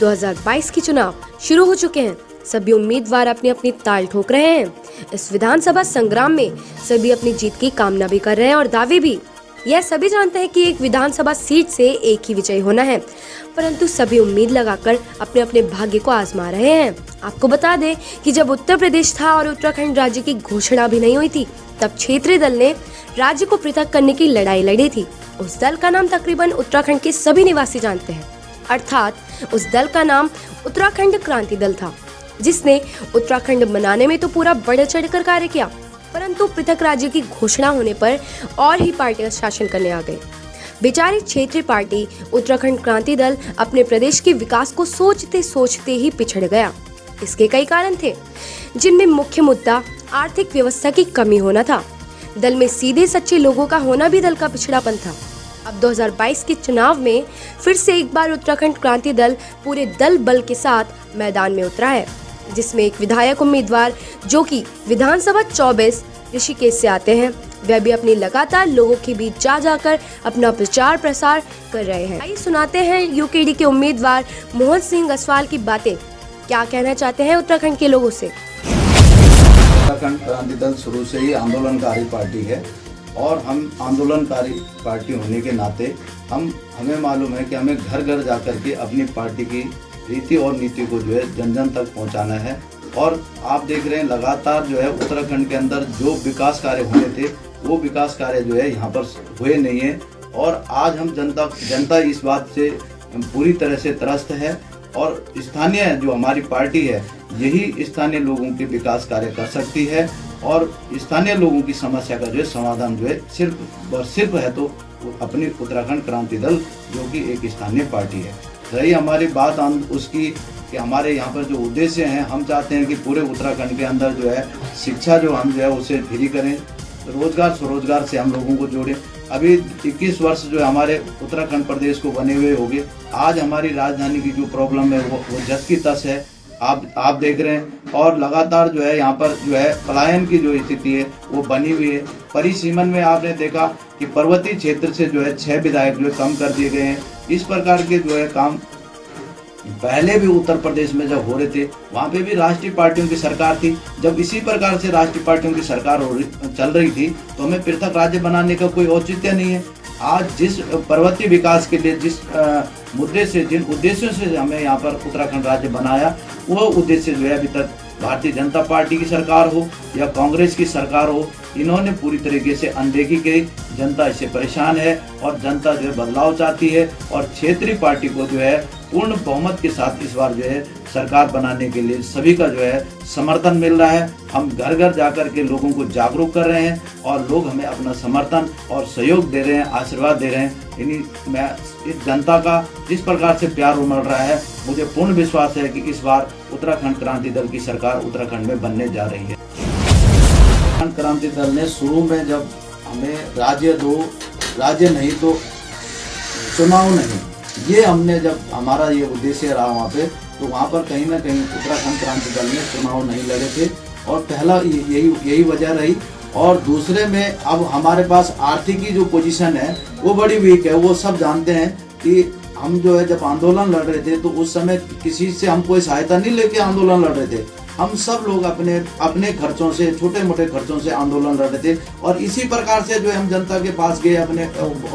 2022 के चुनाव शुरू हो चुके हैं। सभी उम्मीदवार अपनी अपनी ताल ठोक रहे हैं। इस विधानसभा संग्राम में सभी अपनी जीत की कामना भी कर रहे हैं और दावे भी। यह सभी जानते हैं कि एक विधानसभा सीट से एक ही विजयी होना है, परंतु सभी उम्मीद लगाकर अपने अपने भाग्य को आजमा रहे हैं। आपको बता दें कि जब उत्तर प्रदेश था और उत्तराखंड राज्य की घोषणा भी नहीं हुई थी, तब क्षेत्रीय दल ने राज्य को पृथक करने की लड़ाई लड़ी थी। उस दल का नाम तकरीबन उत्तराखंड के सभी निवासी जानते हैं, अर्थात उस दल का नाम उत्तराखंड क्रांति दल था, जिसने उत्तराखंड बनाने में तो पूरा बढ़ चढ़कर कार्य किया, परंतु पृथक राज्य की घोषणा होने पर और ही पार्टियां शासन करने आ गई। बेचारी क्षेत्रीय पार्टी उत्तराखंड क्रांति दल अपने प्रदेश के विकास को सोचते सोचते ही पिछड़ गया। इसके कई कारण थे, जिनमें मुख्य मुद्दा आर्थिक व्यवस्था की कमी होना था। दल में सीधे सच्चे लोगों का होना भी दल का पिछड़ापन था। अब 2022 के चुनाव में फिर से एक बार उत्तराखंड क्रांति दल पूरे दल बल के साथ मैदान में उतरा है, जिसमें एक विधायक उम्मीदवार जो कि विधानसभा 24 ऋषिकेश से आते हैं, वह भी अपनी लगातार लोगों के बीच जा जाकर अपना प्रचार प्रसार कर रहे हैं। आइए सुनाते हैं यूकेडी के उम्मीदवार मोहन सिंह असवाल की बातें। क्या कहना चाहते हैं उत्तराखंड के लोगों से। उत्तराखंड क्रांति दल शुरू से ही आंदोलनकारी पार्टी है और हम आंदोलनकारी पार्टी होने के नाते हमें मालूम है कि हमें घर घर जाकर के अपनी पार्टी की रीति और नीति को जो है जन जन तक पहुंचाना है। और आप देख रहे हैं लगातार जो है उत्तराखंड के अंदर जो विकास कार्य होने थे वो विकास कार्य जो है यहाँ पर हुए नहीं है। और आज हम जनता इस बात से पूरी तरह से त्रस्त है और स्थानीय जो हमारी पार्टी है यही स्थानीय लोगों के विकास कार्य कर सकती है और स्थानीय लोगों की समस्या का जो है समाधान जो है सिर्फ है तो अपनी उत्तराखंड क्रांति दल जो कि एक स्थानीय पार्टी है। रही हमारी बात उसकी कि हमारे यहाँ पर जो उद्देश्य हैं, हम चाहते हैं कि पूरे उत्तराखंड के अंदर जो है शिक्षा जो हम जो है उसे फ्री करें, रोजगार स्वरोजगार से हम लोगों को जोड़ें। अभी 21 वर्ष जो है हमारे उत्तराखंड प्रदेश को बने हुए हो गए। आज हमारी राजधानी की जो प्रॉब्लम है वो जस की तस है, आप देख रहे हैं। और लगातार जो है यहाँ पर जो है पलायन की जो स्थिति है वो बनी हुई है। परिसीमन में आपने देखा कि पर्वतीय क्षेत्र से जो है 6 विधायक जो है कम कर दिए गए हैं। इस प्रकार के जो है काम पहले भी उत्तर प्रदेश में जब हो रहे थे वहाँ पे भी राष्ट्रीय पार्टियों की सरकार थी। जब इसी प्रकार से राष्ट्रीय पार्टियों की सरकार चल रही थी तो हमें पृथक राज्य बनाने का कोई औचित्य नहीं है। आज जिस पर्वतीय विकास के लिए जिन उद्देश्यों से हमें यहाँ पर उत्तराखंड राज्य बनाया वो उद्देश्य जो है अभी तक भारतीय जनता पार्टी की सरकार हो या कांग्रेस की सरकार हो, इन्होंने पूरी तरीके से अनदेखी की। जनता इससे परेशान है और जनता जो है बदलाव चाहती है और क्षेत्रीय पार्टी को जो है पूर्ण बहुमत के साथ इस बार जो है सरकार बनाने के लिए सभी का जो है समर्थन मिल रहा है। हम घर घर जाकर के लोगों को जागरूक कर रहे हैं और लोग हमें अपना समर्थन और सहयोग दे रहे हैं, आशीर्वाद दे रहे हैं। मैं इस जनता का जिस प्रकार से प्यार उमड़ रहा है, मुझे पूर्ण विश्वास है कि इस बार उत्तराखंड क्रांति दल की सरकार उत्तराखंड में बनने जा रही है। उत्तराखंड क्रांति दल ने शुरू में जब हमें राज्य नहीं तो चुनाव नहीं, ये हमने जब हमारा ये उद्देश्य रहा वहाँ पे, तो वहाँ पर कहीं ना कहीं उत्तराखंड क्रांति दल में चुनाव नहीं लड़े थे और पहला यही वजह रही। और दूसरे में अब हमारे पास आर्थिक की जो पोजीशन है वो बड़ी वीक है। वो सब जानते हैं कि हम जो है जब आंदोलन लड़ रहे थे तो उस समय किसी से हम कोई सहायता नहीं लेके आंदोलन लड़ रहे थे। हम सब लोग अपने खर्चों से, छोटे मोटे खर्चों से आंदोलन लड़ रहे थे और इसी प्रकार से जो हम जनता के पास गए अपने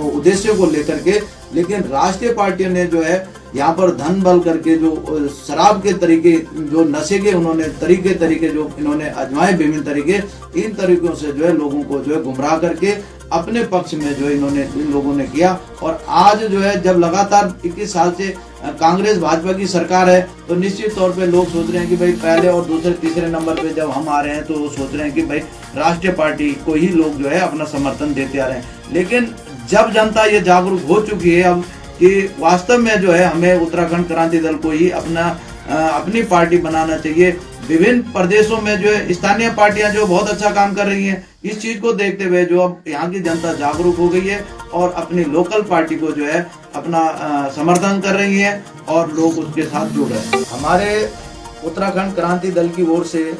उद्देश्यों को लेकर के। लेकिन राष्ट्रीय पार्टियों ने जो है यहाँ पर धन बल करके जो शराब के तरीके, जो नशे के उन्होंने तरीके जो इन्होंने आजमाए विभिन्न तरीके, इन तरीकों से जो है लोगों को जो है गुमराह करके अपने पक्ष में जो इन लोगों ने किया। और आज जो है जब लगातार 21 साल से कांग्रेस भाजपा की सरकार है तो निश्चित तौर पे लोग सोच रहे हैं कि भाई पहले और दूसरे तीसरे नंबर पे जब हम आ रहे हैं तो वो सोच रहे हैं कि भाई राष्ट्रीय पार्टी को ही लोग जो है अपना समर्थन देते आ रहे हैं। लेकिन जब जनता ये जागरूक हो चुकी है अब कि वास्तव में जो है हमें उत्तराखंड क्रांति दल को ही अपनी पार्टी बनाना चाहिए। विभिन्न प्रदेशों में जो है स्थानीय पार्टियां जो बहुत अच्छा काम कर रही हैं, इस चीज को देखते हुए जो अब यहाँ की जनता जागरूक हो गई है और अपनी लोकल पार्टी को जो है अपना समर्थन कर रही है और लोग उसके साथ जुड़ रहे हैं। हमारे उत्तराखंड क्रांति दल की ओर से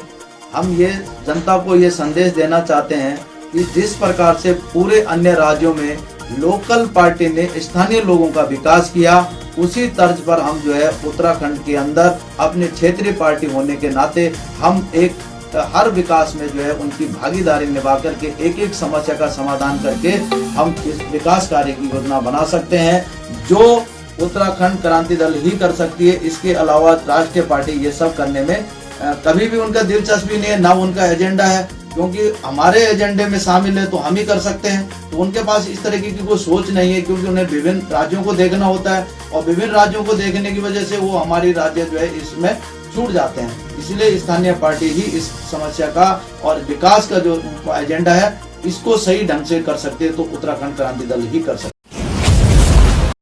हम ये जनता को ये संदेश देना चाहते हैं कि जिस प्रकार से पूरे अन्य राज्यों में लोकल पार्टी ने स्थानीय लोगों का विकास किया, उसी तर्ज पर हम जो है उत्तराखंड के अंदर अपने क्षेत्रीय पार्टी होने के नाते हम एक हर विकास में जो है उनकी भागीदारी निभा करके एक एक समस्या का समाधान करके हम इस विकास कार्य की योजना बना सकते हैं, जो उत्तराखंड क्रांति दल ही कर सकती है। इसके अलावा राष्ट्रीय पार्टी ये सब करने में कभी भी उनका दिलचस्पी नहीं है, ना उनका एजेंडा है, क्योंकि हमारे एजेंडे में शामिल है तो हम ही कर सकते हैं। तो उनके पास इस तरीके की कोई सोच नहीं है, क्योंकि उन्हें विभिन्न राज्यों को देखना होता है और विभिन्न राज्यों को देखने की वजह से वो हमारी राज्य जो है इसमें छूट जाते हैं। इसलिए स्थानीय पार्टी ही इस समस्या का और विकास का जो एजेंडा है इसको सही ढंग से कर सकती है, तो उत्तराखंड क्रांति दल ही कर सकते हैं।